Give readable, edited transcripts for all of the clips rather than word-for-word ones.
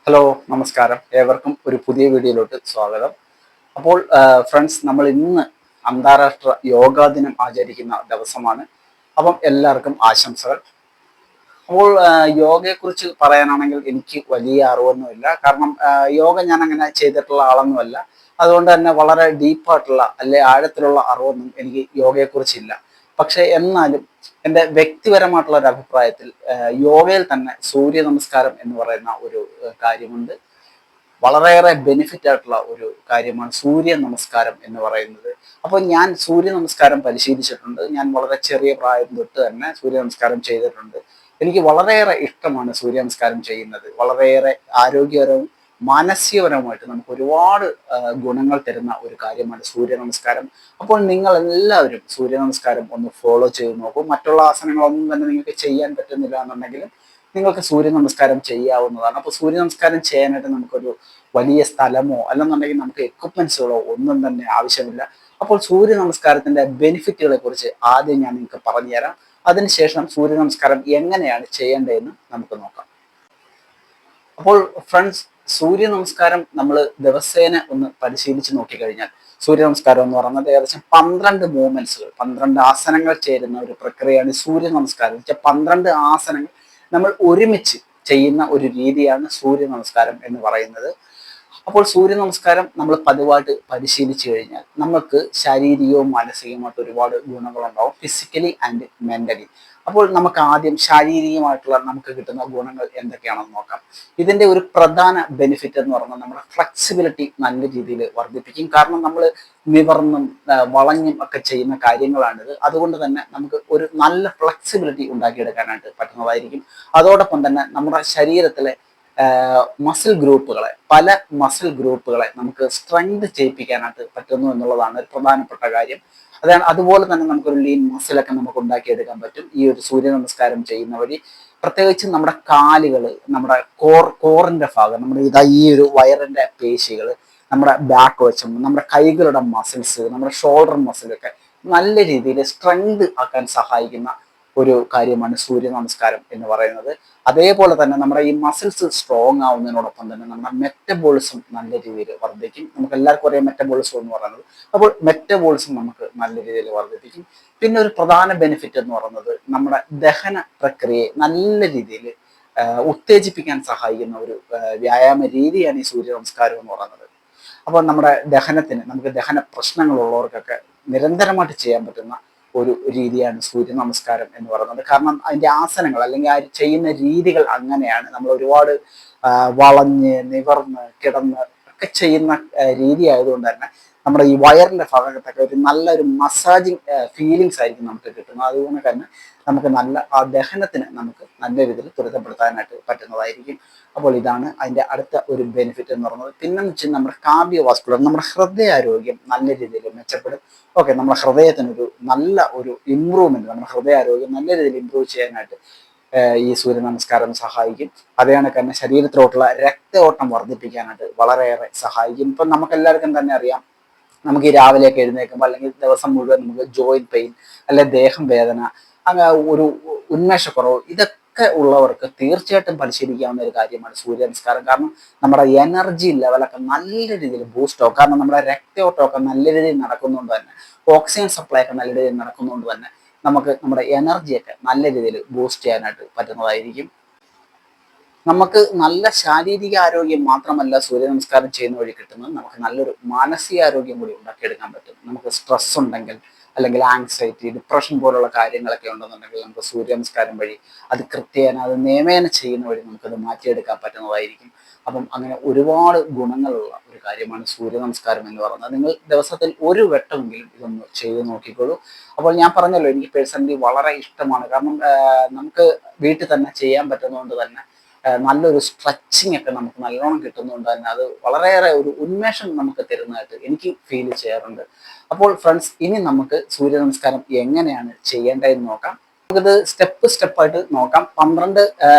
Hello നമസ്കാരം ഏവർക്കും ഒരു പുതിയ വീഡിയോയിലോട്ട് സ്വാഗതം. അപ്പോൾ ഫ്രണ്ട്സ്, നമ്മൾ ഇന്ന് അന്താരാഷ്ട്ര യോഗാ ദിനം ആചരിക്കുന്ന ദിവസമാണ്. അപ്പം എല്ലാവർക്കും ആശംസകൾ. അപ്പോൾ യോഗയെക്കുറിച്ച് പറയാനാണെങ്കിൽ എനിക്ക് വലിയ അറിവൊന്നുമില്ല. കാരണം യോഗ ഞാൻ അങ്ങനെ ചെയ്തിട്ടുള്ള ആളൊന്നുമല്ല. അതുകൊണ്ട് തന്നെ വളരെ ഡീപ്പായിട്ടുള്ള അല്ലെ ആഴത്തിലുള്ള അറിവൊന്നും എനിക്ക് യോഗയെക്കുറിച്ചില്ല. പക്ഷെ എന്നാലും എൻ്റെ വ്യക്തിപരമായിട്ടുള്ള ഒരു അഭിപ്രായത്തിൽ യോഗയിൽ തന്നെ സൂര്യ നമസ്കാരം എന്ന് പറയുന്ന ഒരു കാര്യമുണ്ട്. വളരെയേറെ ബെനിഫിറ്റ് ആയിട്ടുള്ള ഒരു കാര്യമാണ് സൂര്യ നമസ്കാരം എന്ന് പറയുന്നത്. അപ്പോൾ ഞാൻ സൂര്യ നമസ്കാരം പരിശീലിച്ചിട്ടുണ്ട്. ഞാൻ വളരെ ചെറിയ പ്രായം തൊട്ട് തന്നെ സൂര്യ നമസ്കാരം ചെയ്തിട്ടുണ്ട്. എനിക്ക് വളരെയേറെ ഇഷ്ടമാണ് സൂര്യ നമസ്കാരം ചെയ്യുന്നത്. വളരെയേറെ ആരോഗ്യപരവും മാനസികപരവുമായിട്ട് നമുക്ക് ഒരുപാട് ഗുണങ്ങൾ തരുന്ന ഒരു കാര്യമാണ് സൂര്യ നമസ്കാരം. അപ്പോൾ നിങ്ങൾ എല്ലാവരും സൂര്യ നമസ്കാരം ഒന്ന് ഫോളോ ചെയ്ത് നോക്കൂ. മറ്റുള്ള ആസനങ്ങളൊന്നും തന്നെ നിങ്ങൾക്ക് ചെയ്യാൻ പറ്റുന്നില്ല എന്നുണ്ടെങ്കിലും നിങ്ങൾക്ക് സൂര്യ നമസ്കാരം ചെയ്യാവുന്നതാണ്. അപ്പോൾ സൂര്യ നമസ്കാരം ചെയ്യാനായിട്ട് നമുക്കൊരു വലിയ സ്ഥലമോ അല്ലെന്നുണ്ടെങ്കിൽ നമുക്ക് എക്യുപ്മെന്റ്സുകളോ ഒന്നും തന്നെ ആവശ്യമില്ല. അപ്പോൾ സൂര്യ നമസ്കാരത്തിന്റെ ബെനിഫിറ്റുകളെ കുറിച്ച് ആദ്യം ഞാൻ നിങ്ങൾക്ക് പറഞ്ഞുതരാം. അതിനുശേഷം സൂര്യ നമസ്കാരം എങ്ങനെയാണ് ചെയ്യേണ്ടതെന്ന് നമുക്ക് നോക്കാം. അപ്പോൾ ഫ്രണ്ട്സ്, സൂര്യ നമസ്കാരം നമ്മൾ ദിവസേന ഒന്ന് പരിശീലിച്ച് നോക്കിക്കഴിഞ്ഞാൽ സൂര്യ നമസ്കാരം എന്ന് പറയുന്നത് ഏകദേശം 12 മൂവ്മെന്റ്സുകൾ, 12 ആസനങ്ങൾ ചേരുന്ന ഒരു പ്രക്രിയയാണ് സൂര്യ നമസ്കാരം. 12 ആസനങ്ങൾ നമ്മൾ ഒരുമിച്ച് ചെയ്യുന്ന ഒരു രീതിയാണ് സൂര്യ നമസ്കാരം എന്ന് പറയുന്നത്. അപ്പോൾ സൂര്യ നമസ്കാരം നമ്മൾ പതിവായിട്ട് പരിശീലിച്ചു കഴിഞ്ഞാൽ നമുക്ക് ശാരീരികവും മാനസികവുമായിട്ട് ഒരുപാട് ഗുണങ്ങളുണ്ടാവും, ഫിസിക്കലി ആൻഡ് മെന്റലി. അപ്പോൾ നമുക്ക് ആദ്യം ശാരീരികമായിട്ടുള്ള നമുക്ക് കിട്ടുന്ന ഗുണങ്ങൾ എന്തൊക്കെയാണെന്ന് നോക്കാം. ഇതിന്റെ ഒരു പ്രധാന ബെനിഫിറ്റ് എന്ന് പറഞ്ഞാൽ നമ്മുടെ ഫ്ലെക്സിബിലിറ്റി നല്ല രീതിയിൽ വർദ്ധിപ്പിക്കും. കാരണം നമ്മൾ നിവർന്നും വളഞ്ഞും ഒക്കെ ചെയ്യുന്ന കാര്യങ്ങളാണിത്. അതുകൊണ്ട് തന്നെ നമുക്ക് ഒരു നല്ല ഫ്ലെക്സിബിലിറ്റി ഉണ്ടാക്കിയെടുക്കാനായിട്ട് പറ്റുന്നതായിരിക്കും. അതോടൊപ്പം തന്നെ നമ്മുടെ ശരീരത്തിലെ പല മസിൽ ഗ്രൂപ്പുകളെ നമുക്ക് സ്ട്രെങ്ത് ചെയ്യിപ്പിക്കാനായിട്ട് പറ്റുന്നു എന്നുള്ളതാണ് ഒരു പ്രധാനപ്പെട്ട കാര്യം. അതുപോലെ തന്നെ നമുക്കൊരു ലീൻ മസിലൊക്കെ നമുക്ക് ഉണ്ടാക്കിയെടുക്കാൻ പറ്റും ഈ ഒരു സൂര്യ നമസ്കാരം ചെയ്യുന്ന വഴി. പ്രത്യേകിച്ച് നമ്മുടെ കാലുകൾ, നമ്മുടെ കോറിന്റെ ഭാഗം, നമ്മുടെ ഈ ഒരു വയറിന്റെ പേശികൾ, നമ്മുടെ ബാക്ക് വശം, നമ്മുടെ കൈകളുടെ മസിൽസ്, നമ്മുടെ ഷോൾഡർ മസിലൊക്കെ നല്ല രീതിയിൽ സ്ട്രെങ്ത് ആക്കാൻ സഹായിക്കുന്ന ഒരു കാര്യമാണ് സൂര്യ നമസ്കാരം എന്ന് പറയുന്നത്. അതേപോലെ തന്നെ നമ്മുടെ ഈ മസിൽസ് സ്ട്രോങ് ആവുന്നതിനോടൊപ്പം തന്നെ നമ്മുടെ മെറ്റബോളിസം നല്ല രീതിയിൽ വർദ്ധിക്കും. നമുക്ക് എല്ലാവർക്കും അറിയാം മെറ്റബോളിസം എന്ന് പറയുന്നത്. അപ്പോൾ മെറ്റബോളിസം നമുക്ക് നല്ല രീതിയിൽ വർദ്ധിപ്പിക്കും. പിന്നെ ഒരു പ്രധാന ബെനിഫിറ്റ് എന്ന് പറയുന്നത് നമ്മുടെ ദഹന പ്രക്രിയയെ നല്ല രീതിയിൽ ഉത്തേജിപ്പിക്കാൻ സഹായിക്കുന്ന ഒരു വ്യായാമ രീതിയാണ് ഈ സൂര്യ നമസ്കാരം എന്ന് പറയുന്നത്. അപ്പോൾ നമ്മുടെ നമുക്ക് ദഹന പ്രശ്നങ്ങളുള്ളവർക്കൊക്കെ നിരന്തരമായിട്ട് ചെയ്യാൻ പറ്റുന്ന ഒരു രീതിയാണ് സൂര്യ നമസ്കാരം എന്ന് പറയുന്നത്. കാരണം അതിന്റെ ആസനങ്ങൾ അല്ലെങ്കിൽ ആ ചെയ്യുന്ന രീതികൾ അങ്ങനെയാണ്. നമ്മൾ ഒരുപാട് വളഞ്ഞ് നിവർന്ന് കിടന്ന് ഒക്കെ ചെയ്യുന്ന രീതി ആയതുകൊണ്ട് തന്നെ നമ്മുടെ ഈ വയറിന്റെ ഭാഗത്തൊക്കെ ഒരു നല്ലൊരു മസാജിങ് ഫീലിങ്സ് ആയിരിക്കും നമുക്ക് കിട്ടുന്നത്. അതുകൊണ്ട് തന്നെ നമുക്ക് ആ ദഹനത്തിന് നമുക്ക് നല്ല രീതിയിൽ ത്വരിതപ്പെടുത്താനായിട്ട് പറ്റുന്നതായിരിക്കും. അപ്പോൾ ഇതാണ് അതിന്റെ അടുത്ത ഒരു ബെനിഫിറ്റ് എന്ന് പറയുന്നത്. പിന്നെന്ന് വെച്ചാൽ നമ്മുടെ കാർഡിയോവാസ്കുലർ, നമ്മുടെ ഹൃദയാരോഗ്യം നല്ല രീതിയിൽ മെച്ചപ്പെടും. ഓക്കെ, നമ്മുടെ ഹൃദയത്തിനൊരു നല്ല ഒരു ഇമ്പ്രൂവ്മെന്റ്, നമ്മുടെ ഹൃദയാരോഗ്യം നല്ല രീതിയിൽ ഇമ്പ്രൂവ് ചെയ്യാനായിട്ട് ഈ സൂര്യ നമസ്കാരം സഹായിക്കും. അതേ കണക്ക് തന്നെ ശരീരത്തിലോട്ടുള്ള രക്തയോട്ടം വർദ്ധിപ്പിക്കാനായിട്ട് വളരെയേറെ സഹായിക്കും. ഇപ്പം നമുക്ക് എല്ലാവർക്കും തന്നെ അറിയാം, നമുക്ക് ഈ രാവിലെയൊക്കെ എഴുന്നേൽക്കുമ്പോൾ അല്ലെങ്കിൽ ദിവസം മുഴുവൻ നമുക്ക് ജോയിന്റ് പെയിൻ അല്ലെ ദേഹം വേദന, അങ്ങനെ ഒരു ഉന്മേഷക്കുറവ്, ഇതൊക്കെ ഉള്ളവർക്ക് തീർച്ചയായിട്ടും പരിശീലിക്കാവുന്ന ഒരു കാര്യമാണ് സൂര്യ നമസ്കാരം. കാരണം നമ്മുടെ എനർജി ലെവലൊക്കെ നല്ല രീതിയിൽ ബൂസ്റ്റ് ആവും. കാരണം നമ്മുടെ രക്തയോട്ടമൊക്കെ നല്ല രീതിയിൽ നടക്കുന്നതുകൊണ്ട് തന്നെ, ഓക്സിജൻ സപ്ലൈ ഒക്കെ നല്ല രീതിയിൽ നടക്കുന്നതുകൊണ്ട് തന്നെ നമുക്ക് നമ്മുടെ എനർജിയൊക്കെ നല്ല രീതിയിൽ ബൂസ്റ്റ് ചെയ്യാനായിട്ട് പറ്റുന്നതായിരിക്കും. നമുക്ക് നല്ല ശാരീരിക ആരോഗ്യം മാത്രമല്ല സൂര്യ നമസ്കാരം ചെയ്യുന്ന വഴി കിട്ടുന്നത്, നമുക്ക് നല്ലൊരു മാനസികാരോഗ്യം കൂടി ഉണ്ടാക്കിയെടുക്കാൻ പറ്റും. നമുക്ക് സ്ട്രെസ് ഉണ്ടെങ്കിൽ അല്ലെങ്കിൽ ആങ്സൈറ്റി, ഡിപ്രഷൻ പോലുള്ള കാര്യങ്ങളൊക്കെ ഉണ്ടെന്നുണ്ടെങ്കിൽ നമുക്ക് സൂര്യ നമസ്കാരം വഴി അത് കൃത്യേന അത് നിയമേന ചെയ്യുന്ന വഴി നമുക്കത് മാറ്റിയെടുക്കാൻ പറ്റുന്നതായിരിക്കും. അപ്പം അങ്ങനെ ഒരുപാട് ഗുണങ്ങളുള്ള ഒരു കാര്യമാണ് സൂര്യ നമസ്കാരം എന്ന് പറയുന്നത്. നിങ്ങൾ ദിവസത്തിൽ ഒരു വട്ടമെങ്കിലും ഇതൊന്ന് ചെയ്ത് നോക്കിക്കോളൂ. അപ്പോൾ ഞാൻ പറഞ്ഞല്ലോ, എനിക്ക് പേഴ്സണലി വളരെ ഇഷ്ടമാണ്. കാരണം നമുക്ക് വീട്ടിൽ തന്നെ ചെയ്യാൻ പറ്റുന്നതുകൊണ്ട് തന്നെ നല്ലൊരു സ്ട്രെച്ചിങ് ഒക്കെ നമുക്ക് നല്ലോണം കിട്ടുന്നതുകൊണ്ട് തന്നെ അത് വളരെയേറെ ഒരു ഉന്മേഷം നമുക്ക് തരുന്നതായിട്ട് എനിക്ക് ഫീൽ ചെയ്യാറുണ്ട്. അപ്പോൾ ഫ്രണ്ട്സ്, ഇനി നമുക്ക് സൂര്യ നമസ്കാരം എങ്ങനെയാണ് ചെയ്യേണ്ടതെന്ന് നോക്കാം. നമുക്കിത് സ്റ്റെപ്പായിട്ട് നോക്കാം. 12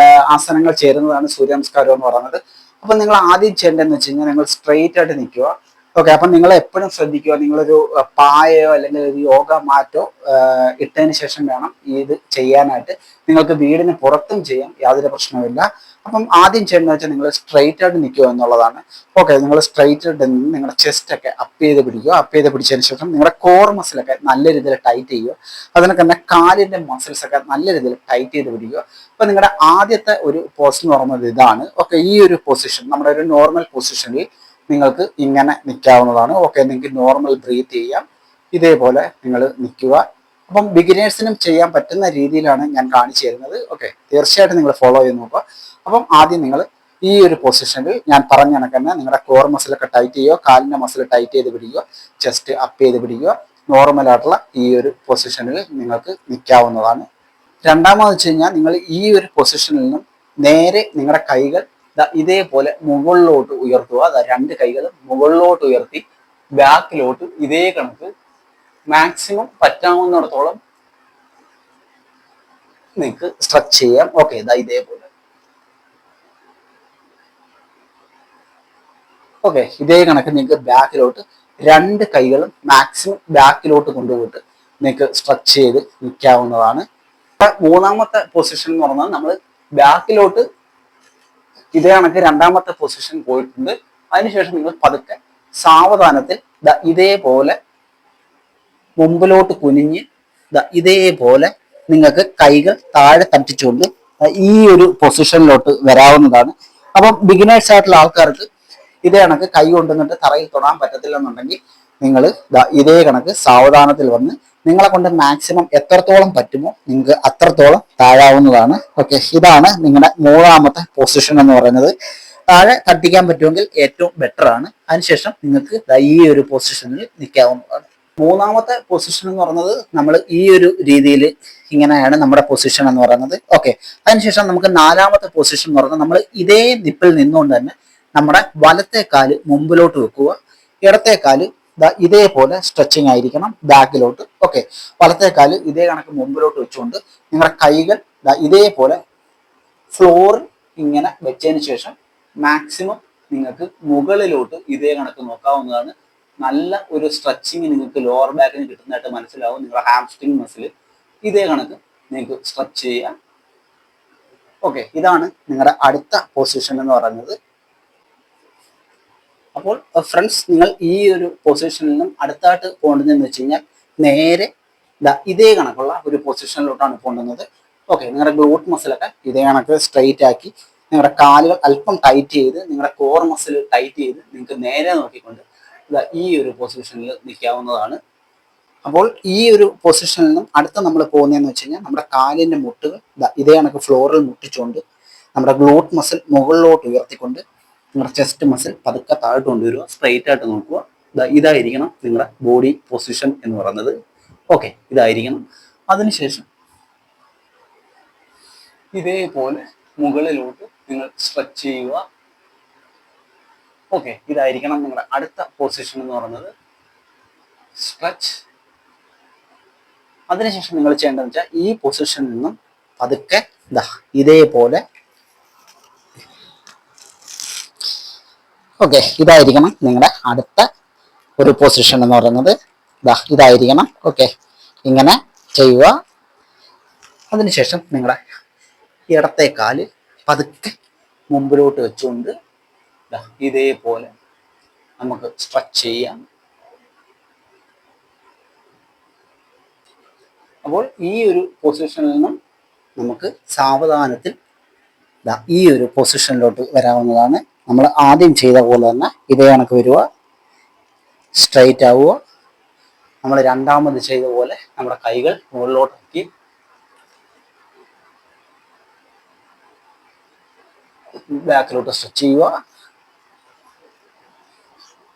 ആസനങ്ങൾ ചേരുന്നതാണ് സൂര്യ നമസ്കാരം എന്ന് പറയുന്നത്. അപ്പൊ നിങ്ങൾ ആദ്യം ചെയ്യേണ്ടതെന്ന് വെച്ച് കഴിഞ്ഞാൽ നിങ്ങൾ സ്ട്രെയിറ്റ് ആയിട്ട് നിൽക്കുക. ഓക്കെ, അപ്പൊ നിങ്ങൾ എപ്പോഴും ശ്രദ്ധിക്കുക, നിങ്ങളൊരു പായയോ അല്ലെങ്കിൽ ഒരു യോഗ മാറ്റോ ഇട്ടതിന് ശേഷം വേണം ഇത് ചെയ്യാനായിട്ട്. നിങ്ങൾക്ക് വീടിന് പുറത്തും ചെയ്യാം, യാതൊരു പ്രശ്നവുമില്ല. അപ്പം ആദ്യം ചെയ്യേണ്ടത് വെച്ചാൽ നിങ്ങൾ സ്ട്രെയിറ്റ് ആയിട്ട് നിൽക്കുക എന്നുള്ളതാണ്. ഓക്കെ, നിങ്ങൾ സ്ട്രെയിറ്റ് ആയിട്ട് നിന്ന് നിങ്ങളുടെ ചെസ്റ്റ് ഒക്കെ അപ്പ് ചെയ്ത് പിടിക്കുക. അപ്പ് ചെയ്ത് പിടിച്ചതിന് ശേഷം നിങ്ങളുടെ കോർ മസിലൊക്കെ നല്ല രീതിയിൽ ടൈറ്റ് ചെയ്യുക. അതിനൊക്കെ തന്നെ കാലിന്റെ മസിൽസ് ഒക്കെ നല്ല രീതിയിൽ ടൈറ്റ് ചെയ്ത് പിടിക്കുക. അപ്പൊ നിങ്ങളുടെ ആദ്യത്തെ ഒരു പോസ്റ്റ് എന്ന് പറയുന്നത് ഇതാണ്. ഓക്കെ, ഈ ഒരു പൊസിഷൻ നമ്മുടെ ഒരു നോർമൽ പൊസിഷനിൽ നിങ്ങൾക്ക് ഇങ്ങനെ നിൽക്കാവുന്നതാണ്. ഓക്കെ, നിങ്ങൾക്ക് നോർമൽ ബ്രീത്ത് ചെയ്യാം. ഇതേപോലെ നിങ്ങൾ നിൽക്കുക. അപ്പം ബിഗിനേഴ്സിനും ചെയ്യാൻ പറ്റുന്ന രീതിയിലാണ് ഞാൻ കാണിച്ചു തരുന്നത്. ഓക്കെ, തീർച്ചയായിട്ടും നിങ്ങൾ ഫോളോ ചെയ്ത് നോക്കുക. അപ്പം ആദ്യം നിങ്ങൾ ഈ ഒരു പൊസിഷനിൽ ഞാൻ പറഞ്ഞ കണക്ക് തന്നെ നിങ്ങളുടെ കോർ മസിലൊക്കെ ടൈറ്റ് ചെയ്യുക, കാലിന്റെ മസിൽ ടൈറ്റ് ചെയ്ത് പിടിക്കുക, ചെസ്റ്റ് അപ്പ് ചെയ്ത് പിടിക്കുക. നോർമൽ ആയിട്ടുള്ള ഈ ഒരു പൊസിഷനിൽ നിങ്ങൾക്ക് നിൽക്കാവുന്നതാണ്. രണ്ടാമത് വെച്ച് കഴിഞ്ഞാൽ നിങ്ങൾ ഈ ഒരു പൊസിഷനിൽ നിന്നും നേരെ നിങ്ങളുടെ കൈകൾ ഇതേപോലെ മുകളിലോട്ട് ഉയർത്തുക. രണ്ട് കൈകൾ മുകളിലോട്ട് ഉയർത്തി ബാക്കിലോട്ട് ഇതേ കണക്ക് മാക്സിമം പറ്റാവുന്നിടത്തോളം നിങ്ങൾക്ക് സ്ട്രെച്ച് ചെയ്യാം. ഓക്കെ, ഇതേപോലെ. ഓക്കെ, ഇതേ കണക്ക് നിങ്ങൾക്ക് ബാക്കിലോട്ട് രണ്ട് കൈകളും മാക്സിമം ബാക്കിലോട്ട് കൊണ്ടുപോയിട്ട് നിങ്ങൾക്ക് സ്ട്രെച്ച് ചെയ്ത് നിൽക്കാവുന്നതാണ്. മൂന്നാമത്തെ പൊസിഷൻ എന്ന് പറഞ്ഞാൽ നമ്മൾ ബാക്കിലോട്ട് ഇതേ കണക്ക് രണ്ടാമത്തെ പൊസിഷൻ പോയിട്ടുണ്ട്. അതിനുശേഷം നിങ്ങൾ പതുക്കെ സാവധാനത്തിൽ ഇതേപോലെ മുമ്പിലോട്ട് കുനിഞ്ഞ് ഇതേപോലെ നിങ്ങൾക്ക് കൈകൾ താഴെ തട്ടിച്ചുകൊണ്ട് ഈ ഒരു പൊസിഷനിലോട്ട് വരാവുന്നതാണ്. അപ്പം ബിഗിനേഴ്സ് ആയിട്ടുള്ള ആൾക്കാർക്ക് ഇതേ കണക്ക് കൈ കൊണ്ടുവന്നിട്ട് തറയിൽ തൊടാൻ പറ്റത്തില്ലെന്നുണ്ടെങ്കിൽ നിങ്ങൾ ഇതേ കണക്ക് സാവധാനത്തിൽ വന്ന് നിങ്ങളെ കൊണ്ട് മാക്സിമം എത്രത്തോളം പറ്റുമോ നിങ്ങൾക്ക് അത്രത്തോളം താഴാവുന്നതാണ്. ഓക്കെ, ഇതാണ് നിങ്ങളുടെ മൂന്നാമത്തെ പൊസിഷൻ എന്ന് പറയുന്നത്. താഴെ തട്ടിക്കാൻ പറ്റുമെങ്കിൽ ഏറ്റവും ബെറ്റർ ആണ്. അതിനുശേഷം നിങ്ങൾക്ക് ഈ ഒരു പൊസിഷനിൽ നിൽക്കാവുന്നതാണ്. മൂന്നാമത്തെ പൊസിഷൻ എന്ന് പറയുന്നത് നമ്മൾ ഈ ഒരു രീതിയിൽ ഇങ്ങനെയാണ് നമ്മുടെ പൊസിഷൻ എന്ന് പറയുന്നത്. ഓക്കെ, അതിനുശേഷം നമുക്ക് നാലാമത്തെ പൊസിഷൻ എന്ന് പറയുന്നത് നമ്മൾ ഇതേ നിപ്പിൽ നിന്നുകൊണ്ട് തന്നെ നമ്മുടെ വലത്തെ കാല് മുമ്പിലോട്ട് വെക്കുക, ഇടത്തെ കാല് ഇതേപോലെ സ്ട്രെച്ചിങ് ആയിരിക്കണം ബാക്കിലോട്ട്. ഓക്കെ, വലത്തെ കാല് ഇതേ കണക്ക് മുമ്പിലോട്ട് വെച്ചുകൊണ്ട് നിങ്ങളുടെ കൈകൾ ഇതേപോലെ ഫ്ലോറിൽ ഇങ്ങനെ വെച്ചതിന് ശേഷം മാക്സിമം നിങ്ങൾക്ക് മുകളിലോട്ട് ഇതേ കണക്ക് നോക്കാവുന്നതാണ്. നല്ല ഒരു സ്ട്രെച്ചിങ് നിങ്ങൾക്ക് ലോവർ ബാക്കിന് കിട്ടുന്നതായിട്ട് മനസ്സിലാവും. നിങ്ങളുടെ ഹാംസ്ട്രിങ് മസിൽ ഇതേ കണക്ക് നിങ്ങൾക്ക് സ്ട്രെച്ച് ചെയ്യാം. ഓക്കെ, ഇതാണ് നിങ്ങളുടെ അടുത്ത പൊസിഷൻ എന്ന് പറയുന്നത്. അപ്പോൾ ഫ്രണ്ട്സ്, നിങ്ങൾ ഈ ഒരു പൊസിഷനിൽ നിന്നും അടുത്തായിട്ട് പോകേണ്ടതെന്ന് വെച്ച് കഴിഞ്ഞാൽ നേരെ ഇതേ കണക്കുള്ള ഒരു പൊസിഷനിലോട്ടാണ് പോകേണ്ടുന്നത്. ഓക്കെ, നിങ്ങളുടെ ഗ്ലൂട്ട് മസിലൊക്കെ ഇതേ കണക്ക് സ്ട്രെയിറ്റ് ആക്കി നിങ്ങളുടെ കാലുകൾ അല്പം ടൈറ്റ് ചെയ്ത് നിങ്ങളുടെ കോർ മസിൽ ടൈറ്റ് ചെയ്ത് നിങ്ങൾക്ക് നേരെ നോക്കിക്കൊണ്ട് ഈ ഒരു പൊസിഷനിൽ നിൽക്കാവുന്നതാണ്. അപ്പോൾ ഈ ഒരു പൊസിഷനിൽ നിന്നും അടുത്ത നമ്മൾ പോകുന്നതെന്ന് വെച്ച് കഴിഞ്ഞാൽ നമ്മുടെ കാലിന്റെ മുട്ടുകൾ ഇതേ കണക്ക് ഫ്ലോറിൽ മുട്ടിച്ചുകൊണ്ട് നമ്മുടെ ഗ്ലൂട്ട് മസിൽ മുകളിലോട്ട് ഉയർത്തിക്കൊണ്ട് നിങ്ങളുടെ ചെസ്റ്റ് മസിൽ പതുക്കെ താഴോട്ട് കൊണ്ടുവരിക. സ്ട്രെയിറ്റ് ആയിട്ട് നോക്കുക. ഇതായിരിക്കണം നിങ്ങളുടെ ബോഡി പൊസിഷൻ എന്ന് പറയുന്നത്. ഓക്കെ, ഇതായിരിക്കണം. അതിനുശേഷം ഇതേപോലെ മുകളിലോട്ട് നിങ്ങൾ സ്ട്രെച്ച് ചെയ്യുക. ഓക്കെ, ഇതായിരിക്കണം നിങ്ങളുടെ അടുത്ത പൊസിഷൻ എന്ന് പറയുന്നത്. സ്ട്രെച്ച്. അതിനുശേഷം നിങ്ങൾ ചെയ്യേണ്ടതെന്ന് വെച്ചാൽ ഈ പൊസിഷനിൽ നിന്നും പതുക്കെ ഇതേപോലെ. ഓക്കെ, ഇതായിരിക്കണം നിങ്ങളുടെ അടുത്ത ഒരു പൊസിഷൻ എന്ന് പറയുന്നത്. ഇതായിരിക്കണം. ഓക്കെ, ഇങ്ങനെ ചെയ്യുക. അതിനുശേഷം നിങ്ങളുടെ ഇടത്തെ കാല് പതുക്കെ മുമ്പിലോട്ട് വെച്ചുകൊണ്ട് ഇതേപോലെ നമുക്ക് സ്ട്രെച്ച് ചെയ്യാം. അപ്പോൾ ഈ ഒരു പൊസിഷനിൽ നിന്നും നമുക്ക് സാവധാനത്തിൽ ഈ ഒരു പൊസിഷനിലോട്ട് വരാവുന്നതാണ്. നമ്മൾ ആദ്യം ചെയ്ത പോലെ തന്നെ ഇതേ കണക്ക് വരിക, സ്ട്രെയിറ്റ് ആവുക. നമ്മൾ രണ്ടാമത് ചെയ്ത പോലെ നമ്മുടെ കൈകൾ മുകളിലോട്ടാക്കി ബാക്കിലോട്ട് സ്ട്രെച്ച് ചെയ്യുക,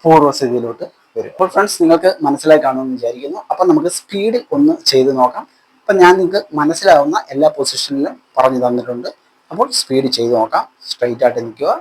പൂർവ്വസ്ഥിതിയിലോട്ട് വരും. അപ്പോൾ ഫ്രണ്ട്സ്, നിങ്ങൾക്ക് മനസ്സിലായി കാണുമെന്ന് വിചാരിക്കുന്നു. അപ്പം നമുക്ക് സ്പീഡിൽ ഒന്ന് ചെയ്ത് നോക്കാം. അപ്പം ഞാൻ നിങ്ങൾക്ക് മനസ്സിലാവുന്ന എല്ലാ പൊസിഷനിലും പറഞ്ഞു തന്നിട്ടുണ്ട്. അപ്പോൾ സ്പീഡ് ചെയ്ത് നോക്കാം. സ്ട്രെയിറ്റ് ആയിട്ട് നിൽക്കുക.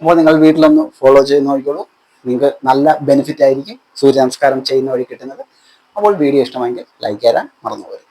അപ്പോൾ നിങ്ങൾ വീട്ടിലൊന്ന് ഫോളോ ചെയ്ത് നോക്കിക്കോളൂ. നിങ്ങൾക്ക് നല്ല ബെനിഫിറ്റ് ആയിരിക്കും സൂര്യ നമസ്കാരം ചെയ്യുന്ന വഴി കിട്ടുന്നത്. അപ്പോൾ വീഡിയോ ഇഷ്ടമെങ്കിൽ ലൈക്ക് ചെയ്യാൻ മറന്നു പോകരുത്.